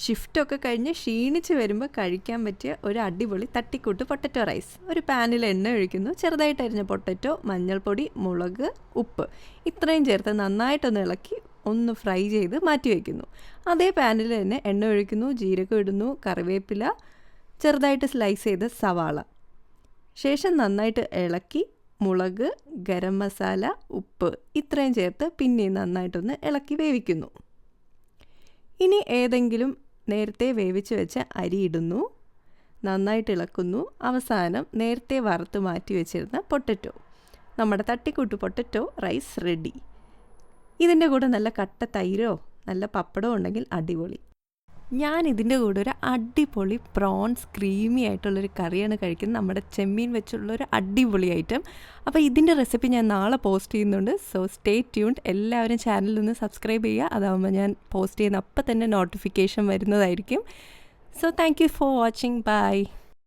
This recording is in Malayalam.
ഷിഫ്റ്റൊക്കെ കഴിഞ്ഞ് ക്ഷീണിച്ച് വരുമ്പോൾ കഴിക്കാൻ പറ്റിയ ഒരു അടിപൊളി തട്ടിക്കൂട്ട് പൊട്ടറ്റോ റൈസ്. ഒരു പാനിൽ എണ്ണ ഒഴിക്കുന്നു, ചെറുതായിട്ട് അരിഞ്ഞ പൊട്ടറ്റോ, മഞ്ഞൾപ്പൊടി, മുളക്, ഉപ്പ് ഇത്രയും ചേർത്ത് നന്നായിട്ടൊന്ന് ഇളക്കി ഒന്ന് ഫ്രൈ ചെയ്ത് മാറ്റി വയ്ക്കുന്നു. അതേ പാനിൽ തന്നെ എണ്ണ ഒഴിക്കുന്നു, ജീരകം ഇടുന്നു, കറിവേപ്പില, ചെറുതായിട്ട് സ്ലൈസ് ചെയ്ത സവാള, ശേഷം നന്നായിട്ട് ഇളക്കി മുളക്, ഗരം മസാല, ഉപ്പ് ഇത്രയും ചേർത്ത് പിന്നെയും നന്നായിട്ടൊന്ന് ഇളക്കി വേവിക്കുന്നു. ഇനി ഏതെങ്കിലും നേരത്തെ വേവിച്ച് വെച്ച അരി ഇടുന്നു, നന്നായിട്ട് ഇളക്കുന്നു. അവസാനം നേരത്തെ വറുത്ത് മാറ്റി വെച്ചിരുന്ന പൊട്ടറ്റോ, നമ്മുടെ തട്ടിക്കൂട്ട് പൊട്ടറ്റോ റൈസ് റെഡി. ഇതിൻ്റെ കൂടെ നല്ല കട്ട തൈരോ നല്ല പപ്പടമോ ഉണ്ടെങ്കിൽ അടിപൊളി. ഞാൻ ഇതിൻ്റെ കൂടെ ഒരു അടിപൊളി പ്രോൺസ് ക്രീമി ആയിട്ടുള്ളൊരു കറിയാണ് കഴിക്കുന്നത്, നമ്മുടെ ചെമ്മീൻ വെച്ചുള്ളൊരു അടിപൊളി ഐറ്റം. അപ്പോൾ ഇതിൻ്റെ റെസിപ്പി ഞാൻ നാളെ പോസ്റ്റ് ചെയ്യുന്നുണ്ട്. So stay tuned. എല്ലാവരും ചാനലിൽ നിന്ന് സബ്സ്ക്രൈബ് ചെയ്യുക. അതാകുമ്പോൾ ഞാൻ പോസ്റ്റ് ചെയ്യുന്ന അപ്പം തന്നെ നോട്ടിഫിക്കേഷൻ വരുന്നതായിരിക്കും. So thank you for watching. By.